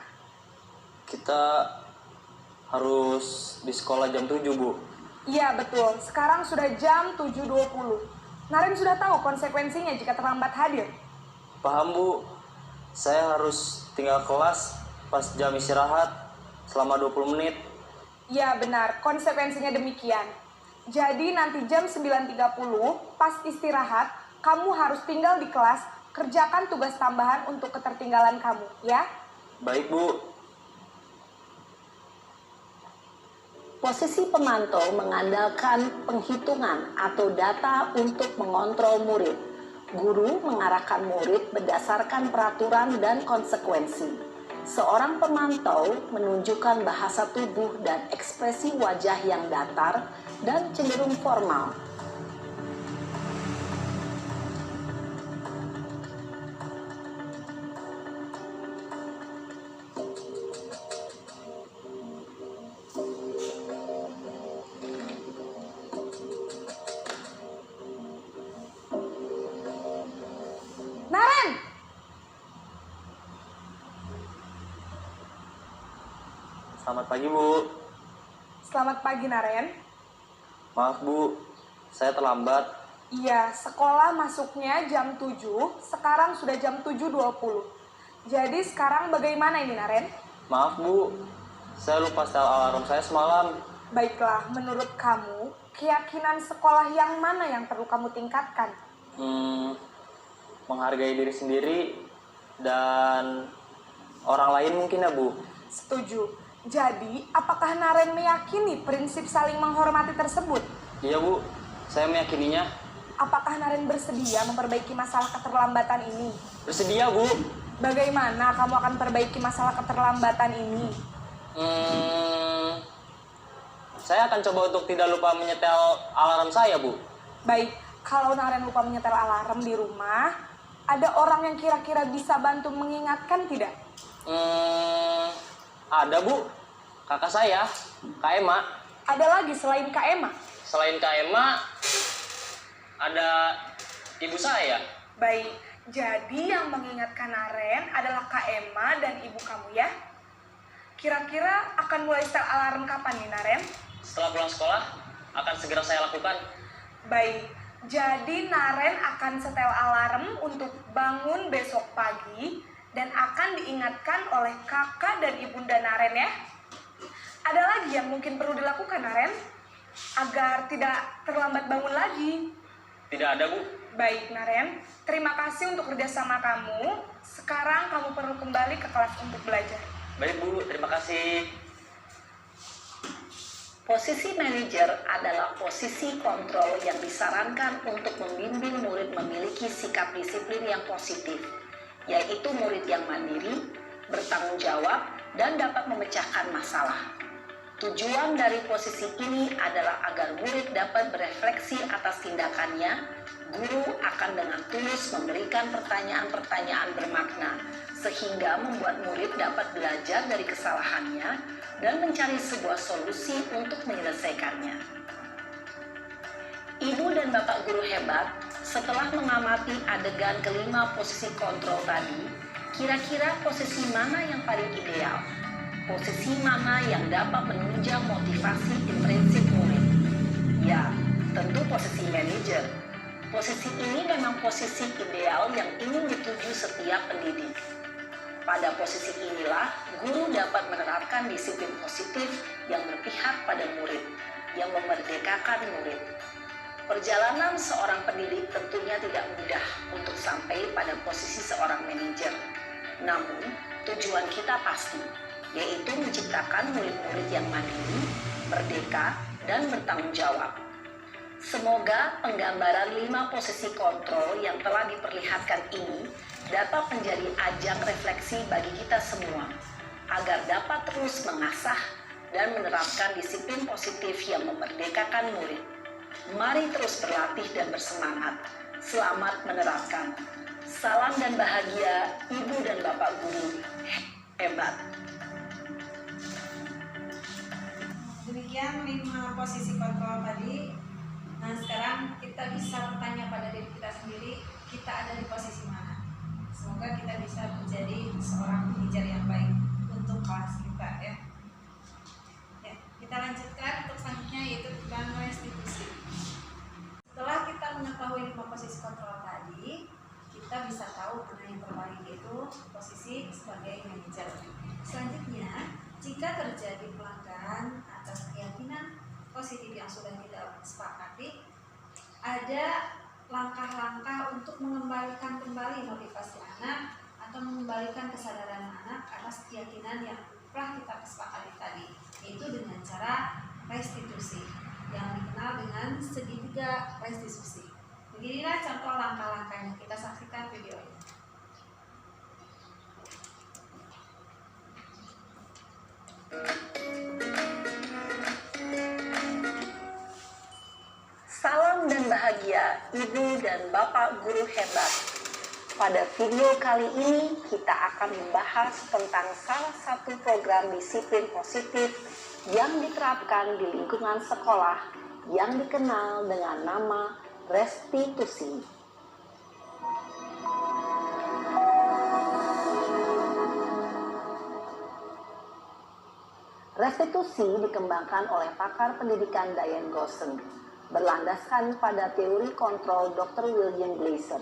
Kita harus di sekolah jam 7, Bu.
Iya, betul. Sekarang sudah jam 7.20. Naren sudah tahu konsekuensinya jika terlambat hadir.
Paham, Bu. Saya harus tinggal kelas pas jam istirahat selama 20 menit.
Iya, benar. Konsekuensinya demikian. Jadi nanti jam 9.30 pas istirahat, kamu harus tinggal di kelas, kerjakan tugas tambahan untuk ketertinggalan kamu, ya?
Baik, Bu.
Posisi pemantau mengandalkan penghitungan atau data untuk mengontrol murid. Guru mengarahkan murid berdasarkan peraturan dan konsekuensi. Seorang pemantau menunjukkan bahasa tubuh dan ekspresi wajah yang datar dan cenderung formal.
Naren!
Selamat pagi, Bu.
Selamat pagi, Naren.
Maaf, Bu. Saya terlambat.
Iya, sekolah masuknya jam 7, sekarang sudah jam 7.20. Jadi sekarang bagaimana ini, Naren?
Maaf, Bu. Saya lupa setel alarm saya semalam.
Baiklah, menurut kamu, keyakinan sekolah yang mana yang perlu kamu tingkatkan?
Menghargai diri sendiri dan orang lain mungkin ya, Bu.
Setuju. Jadi, apakah Naren meyakini prinsip saling menghormati tersebut?
Iya, Bu. Saya meyakininya.
Apakah Naren bersedia memperbaiki masalah keterlambatan ini?
Bersedia, Bu.
Bagaimana kamu akan perbaiki masalah keterlambatan ini?
Saya akan coba untuk tidak lupa menyetel alarm saya, Bu.
Baik, kalau Naren lupa menyetel alarm di rumah, ada orang yang kira-kira bisa bantu mengingatkan tidak?
Ada, Bu. Kakak saya, Kak Ema.
Ada lagi selain Kak Ema?
Selain Kak Ema, ada ibu saya.
Baik, jadi yang mengingatkan Naren adalah Kak Ema dan ibu kamu ya? Kira-kira akan mulai setel alarm kapan nih, Naren?
Setelah pulang sekolah, akan segera saya lakukan.
Baik, jadi Naren akan setel alarm untuk bangun besok pagi dan akan diingatkan oleh kakak dan ibunda Naren ya. Ada lagi yang mungkin perlu dilakukan, Naren, agar tidak terlambat bangun lagi?
Tidak ada, Bu.
Baik, Naren. Terima kasih untuk kerjasama kamu. Sekarang kamu perlu kembali ke kelas untuk belajar.
Baik Bu, terima kasih.
Posisi manajer adalah posisi kontrol yang disarankan untuk membimbing murid memiliki sikap disiplin yang positif, yaitu murid yang mandiri, bertanggung jawab, dan dapat memecahkan masalah. Tujuan dari posisi ini adalah agar murid dapat berefleksi atas tindakannya. Guru akan dengan tulus memberikan pertanyaan-pertanyaan bermakna, sehingga membuat murid dapat belajar dari kesalahannya dan mencari sebuah solusi untuk menyelesaikannya. Ibu dan Bapak guru hebat, setelah mengamati adegan kelima posisi kontrol tadi, kira-kira posisi mana yang paling ideal? Posisi mana yang dapat menunjang motivasi intrinsik murid? Ya, tentu posisi manajer. Posisi ini memang posisi ideal yang ingin dituju setiap pendidik. Pada posisi inilah, guru dapat menerapkan disiplin positif yang berpihak pada murid, yang memerdekakan murid. Perjalanan seorang pendidik tentunya tidak mudah untuk sampai pada posisi seorang manajer. Namun, tujuan kita pasti, yaitu menciptakan murid-murid yang mandiri, merdeka, dan bertanggung jawab. Semoga penggambaran 5 posisi kontrol yang telah diperlihatkan ini dapat menjadi ajang refleksi bagi kita semua, agar dapat terus mengasah dan menerapkan disiplin positif yang memerdekakan murid. Mari terus berlatih dan bersemangat. Selamat menerapkan. Salam dan bahagia, Ibu dan Bapak guru hebat.
Demikian 5 posisi kontrol tadi. Nah, sekarang kita bisa bertanya pada diri kita sendiri, kita ada di posisi mana. Semoga kita bisa menjadi seorang manajer yang baik untuk kelas kita ya. Ya, kita lanjutkan untuk selanjutnya, yaitu tentang restitusi. Setelah kita mengetahui 5 posisi kontrol tadi, kita bisa tahu mana yang terbaik, yaitu posisi sebagai manajer. Selanjutnya, jika terjadi pelanggaran atas keyakinan positif yang sudah kita sepakati, ada langkah-langkah untuk mengembalikan kembali motivasi anak atau mengembalikan kesadaran anak atas keyakinan yang telah kita sepakati tadi, yaitu dengan cara restitusi yang dikenal dengan segitiga restitusi. Beginilah contoh langkah-langkahnya, kita saksikan video ini.
Salam dan bahagia, Ibu dan Bapak guru hebat. Pada video kali ini kita akan membahas tentang salah satu program disiplin positif yang diterapkan di lingkungan sekolah yang dikenal dengan nama restitusi. Restitusi dikembangkan oleh pakar pendidikan Diane Gosling, berlandaskan pada teori kontrol Dr. William Glasser.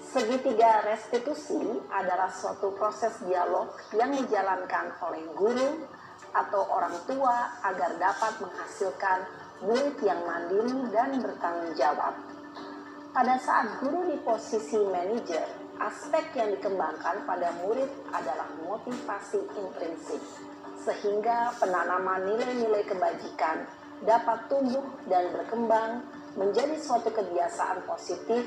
Segitiga restitusi adalah suatu proses dialog yang dijalankan oleh guru atau orang tua agar dapat menghasilkan murid yang mandiri dan bertanggung jawab. Pada saat guru di posisi manajer, aspek yang dikembangkan pada murid adalah motivasi intrinsik, sehingga penanaman nilai-nilai kebajikan dapat tumbuh dan berkembang menjadi suatu kebiasaan positif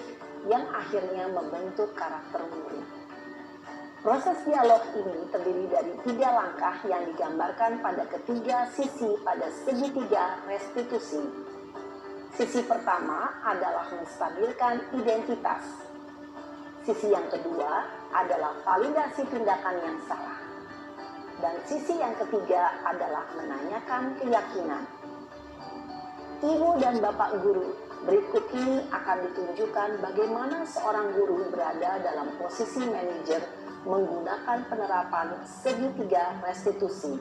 yang akhirnya membentuk karakter murid. Proses dialog ini terdiri dari 3 langkah yang digambarkan pada ketiga sisi pada segitiga restitusi. Sisi pertama adalah menstabilkan identitas. Sisi yang kedua adalah validasi tindakan yang salah. Dan sisi yang ketiga adalah menanyakan keyakinan. Ibu dan Bapak guru, berikut ini akan ditunjukkan bagaimana seorang guru berada dalam posisi manajer menggunakan penerapan segitiga restitusi.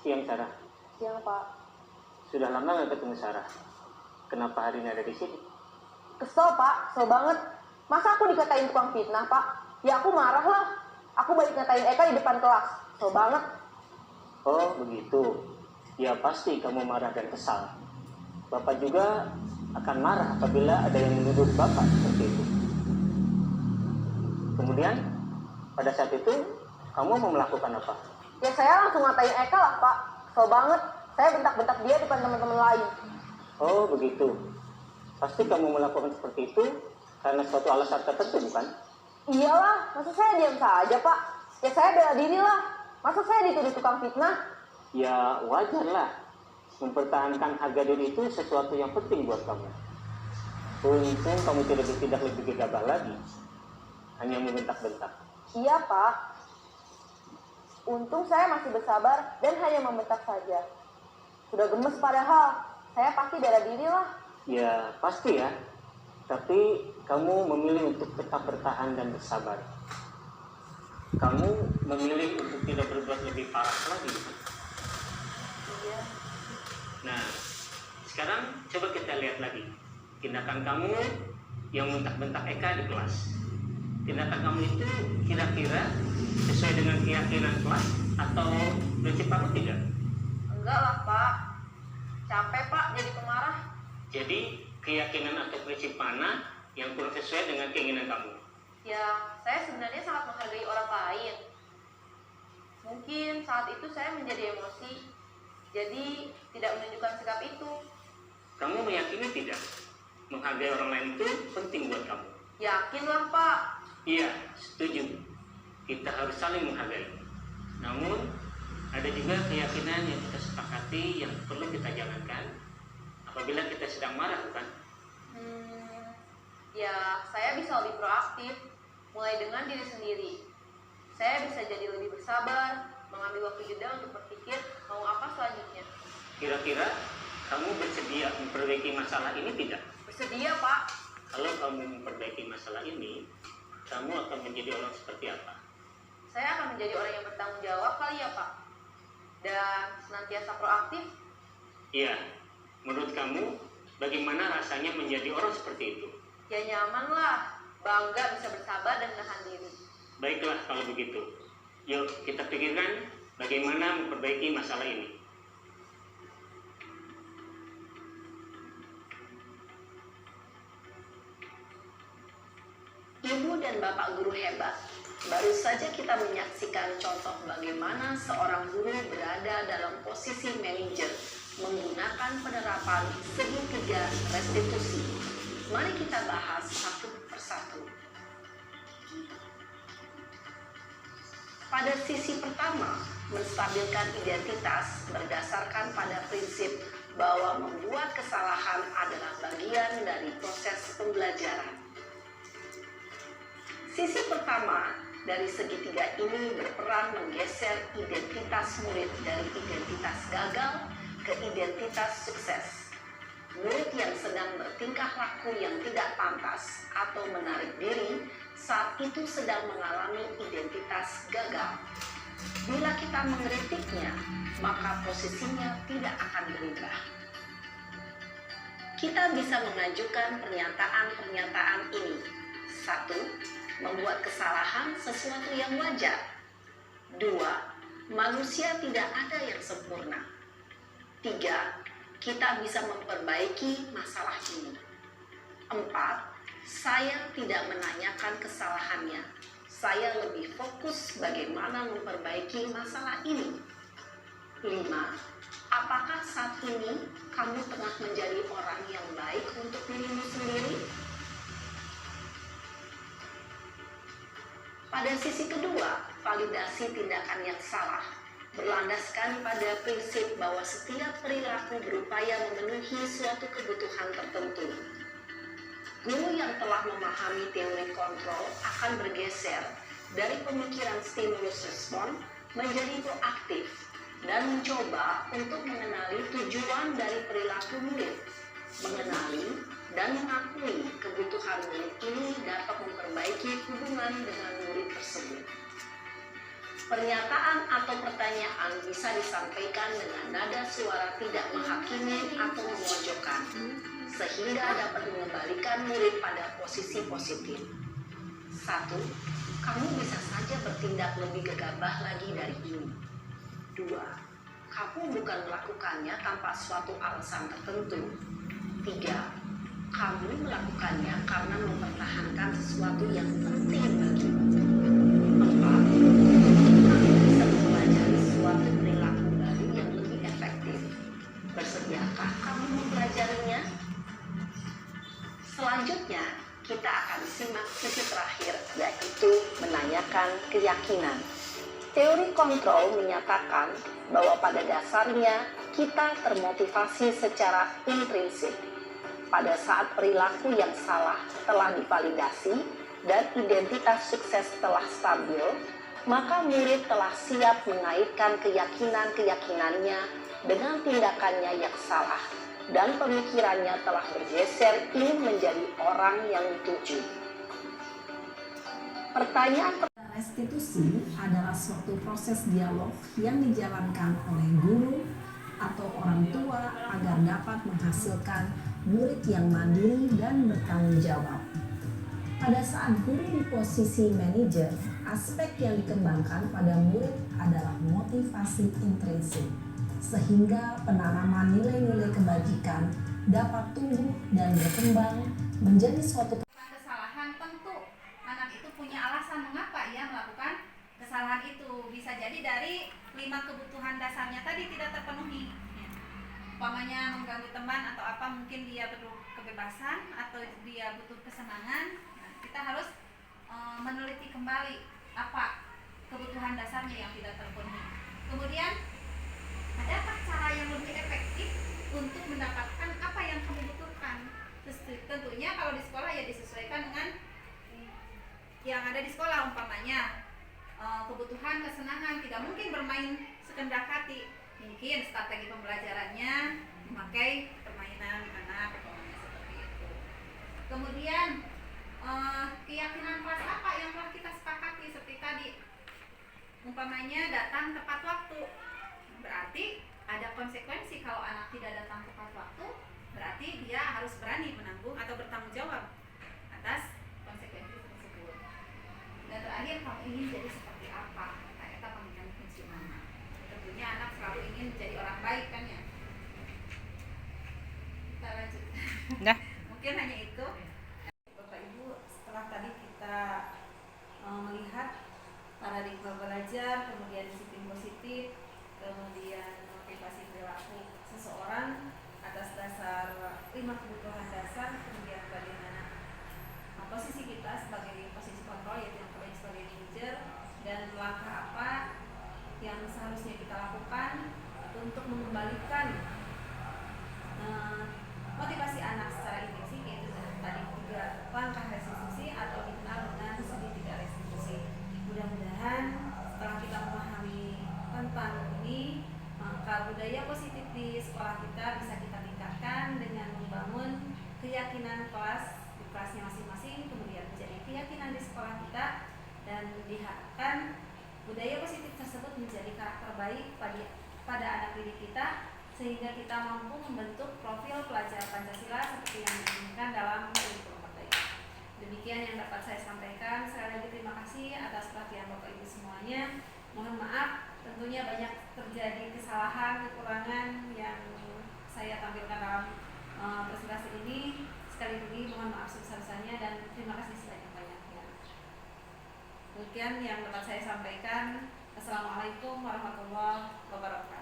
Siang Sarah.
Siang Pak.
Sudah lama nggak ketemu Sarah. Kenapa hari ini ada di sini?
Kesel Pak, kesel banget.
Masa aku dikatain tukang fitnah, Pak? Ya aku marah lah. Aku balik ngatain Eka di depan kelas. Kesel banget.
Oh, begitu. Ya pasti kamu marah dan kesal. Bapak juga akan marah apabila ada yang menuduh Bapak seperti itu. Kemudian, pada saat itu, kamu mau melakukan apa?
Ya saya langsung ngatain Eka lah, Pak. Kesel banget. Saya bentak-bentak dia depan teman-teman lain.
Oh, begitu. Pasti kamu melakukan seperti itu karena suatu alasan tertentu, bukan?
Iyalah, masa saya diam saja, Pak? Ya saya bela diri lah. Masa saya dituduh tukang fitnah?
Ya, wajarlah. Mempertahankan harga diri itu sesuatu yang penting buat kamu. Untung kamu tidak bertindak lebih gegabah lagi. Hanya membentak-bentak.
Iya, Pak. Untung saya masih bersabar dan hanya membentak saja. Sudah gemes padahal. Saya pasti bela diri lah.
Ya, pasti ya. Tapi kamu memilih untuk tetap bertahan dan bersabar. Kamu memilih untuk tidak berbuat lebih parah lagi.
Iya.
Nah, sekarang coba kita lihat lagi. Tindakan kamu yang bentak-bentak Eka di kelas. Tindakan kamu itu kira-kira sesuai dengan keyakinan kelas atau prinsip kamu tidak?
Enggak lah, Pak. Capek, Pak, jadi pemarah.
Jadi, keyakinan atau prinsip mana yang kurang sesuai dengan keinginan kamu?
Ya, saya sebenarnya sangat menghargai orang lain. Mungkin saat itu saya menjadi emosi, jadi tidak menunjukkan sikap itu.
Kamu meyakini tidak? Menghargai orang lain itu penting buat kamu.
Yakinlah, Pak.
Iya, setuju. Kita harus saling menghargai. Namun, ada juga keyakinan yang kita sepakati yang perlu kita jalankan apabila kita sedang marah, bukan?
Ya, saya bisa lebih proaktif, mulai dengan diri sendiri. Saya bisa jadi lebih bersabar, mengambil waktu jeda untuk berpikir mau apa selanjutnya.
Kira-kira kamu bersedia memperbaiki masalah ini tidak?
Bersedia, Pak.
Kalau kamu memperbaiki masalah ini, kamu akan menjadi orang seperti apa?
Saya akan menjadi orang yang bertanggung jawab kali ya, Pak. Dan senantiasa proaktif.
Iya, menurut kamu bagaimana rasanya menjadi orang seperti itu?
Ya nyaman lah, bangga bisa bersabar dan menahan diri.
Baiklah kalau begitu. Yuk kita pikirkan bagaimana memperbaiki masalah ini.
Ibu dan Bapak guru hebat, baru saja kita menyaksikan contoh bagaimana seorang guru berada dalam posisi manajer menggunakan penerapan segitiga restitusi. Mari kita bahas satu persatu. Pada sisi pertama, menstabilkan identitas berdasarkan pada prinsip bahwa membuat kesalahan adalah bagian dari proses pembelajaran. Sisi pertama dari segitiga ini berperan menggeser identitas murid dari identitas gagal ke identitas sukses. Murid yang sedang bertingkah laku yang tidak pantas atau menarik diri saat itu sedang mengalami identitas gagal. Bila kita mengkritiknya, maka posisinya tidak akan berubah. Kita bisa mengajukan pernyataan-pernyataan ini. 1. Membuat kesalahan sesuatu yang wajar. 2. Manusia tidak ada yang sempurna. 3. Kita bisa memperbaiki masalah ini. 4. Saya tidak menanyakan kesalahannya. Saya lebih fokus bagaimana memperbaiki masalah ini. 5. Apakah saat ini kamu tengah menjadi orang yang baik untuk dirimu sendiri? Pada sisi kedua, validasi tindakan yang salah berlandaskan pada prinsip bahwa setiap perilaku berupaya memenuhi suatu kebutuhan tertentu. Guru yang telah memahami teori kontrol akan bergeser dari pemikiran stimulus respon menjadi proaktif dan mencoba untuk mengenali tujuan dari perilaku murid, mengenali dan mengakui kebutuhan murid ini dapat memperbaiki hubungan dengan murid tersebut. Pernyataan atau pertanyaan bisa disampaikan dengan nada suara tidak menghakimi atau memojokkan, sehingga dapat mengembalikan murid pada posisi positif. 1. Kamu bisa saja bertindak lebih gegabah lagi dari ini. 2. Kamu bukan melakukannya tanpa suatu alasan tertentu. 3. Kamu melakukannya karena mempertahankan sesuatu yang penting bagimu. 4. Kamu bisa mempelajari suatu perilaku baru yang lebih efektif. Bersediakah kamu mempelajarinya? Selanjutnya, kita akan simak sesi terakhir, yaitu menanyakan keyakinan. Teori kontrol menyatakan bahwa pada dasarnya kita termotivasi secara intrinsik. Pada saat perilaku yang salah telah divalidasi dan identitas sukses telah stabil, maka murid telah siap mengaitkan keyakinan-keyakinannya dengan tindakannya yang salah, dan pemikirannya telah bergeser ingin menjadi orang yang dituju. Pertanyaan
restitusi adalah suatu proses dialog yang dijalankan oleh guru atau orang tua agar dapat menghasilkan murid yang mandiri dan bertanggung jawab. Pada saat guru di posisi manajer, aspek yang dikembangkan pada murid adalah motivasi intrinsik, sehingga penanaman nilai-nilai kebajikan dapat tumbuh dan berkembang menjadi suatu
kesalahan. Tentu anak itu punya alasan mengapa ia melakukan kesalahan itu. Bisa jadi dari 5 kebutuhan dasarnya tadi tidak terpenuhi. Umpamanya mengganggu teman atau apa, mungkin dia perlu kebebasan atau dia butuh kesenangan. Kita harus meneliti kembali apa kebutuhan dasarnya yang tidak terpenuhi. Kemudian, adakah cara yang lebih efektif untuk mendapatkan apa yang kamu butuhkan? Tentunya kalau di sekolah ya disesuaikan dengan yang ada di sekolah. Umpamanya kebutuhan kesenangan, tidak mungkin bermain sekendak hati. Mungkin strategi pembelajarannya memakai permainan anak, seperti itu. Kemudian keyakinan kelas apa yang telah kita sepakati seperti tadi. Umpamanya datang tepat waktu, berarti ada konsekuensi. Kalau anak tidak datang tepat waktu, berarti dia harus berani menanggung atau bertanggung jawab atas konsekuensi tersebut. Dan terakhir, kamu ingin jadi seperti apa? Kita pemilihan fungsi mana? Tentunya anak selalu ingin menjadi orang baik, kan ya? Kita lanjut.
Dah.
Mungkin hanya itu. Bapak Ibu, setelah tadi kita melihat paradigma belajar, kemudian disiplin positif, kemudian motivasi perilaku seseorang atas dasar 5 kebutuhan dasar, kemudian bagaimana posisi kita sebagai posisi kontrol, yaitu yang terbaik sebagai manajer, dan langkah apa yang seharusnya kita lakukan untuk mengembalikan motivasi anak secara intrinsik, yaitu tadi 3 langkah restitusi atau dikenal dengan segitiga restitusi. Mudah-mudahan setelah kita memahami tentang ini, maka budaya positif di sekolah kita bisa kita tingkatkan dengan membangun keyakinan kelas di kelasnya masing-masing, kemudian menjadi keyakinan di sekolah kita, dan diharapkan budaya positif tersebut menjadi karakter baik pada anak didik kita, sehingga kita mampu membentuk profil pelajar Pancasila seperti yang diinginkan dalam kurikulum merdeka. Demikian yang dapat saya sampaikan. Sekali lagi terima kasih atas perhatian Bapak Ibu semuanya. Mohon maaf, tentunya banyak terjadi kesalahan, kekurangan yang saya tampilkan dalam presentasi ini. Sekali lagi mohon maaf sebesar-besarnya dan terima kasih sebanyak-banyaknya. Demikian yang dapat saya sampaikan. Assalamualaikum warahmatullahi wabarakatuh.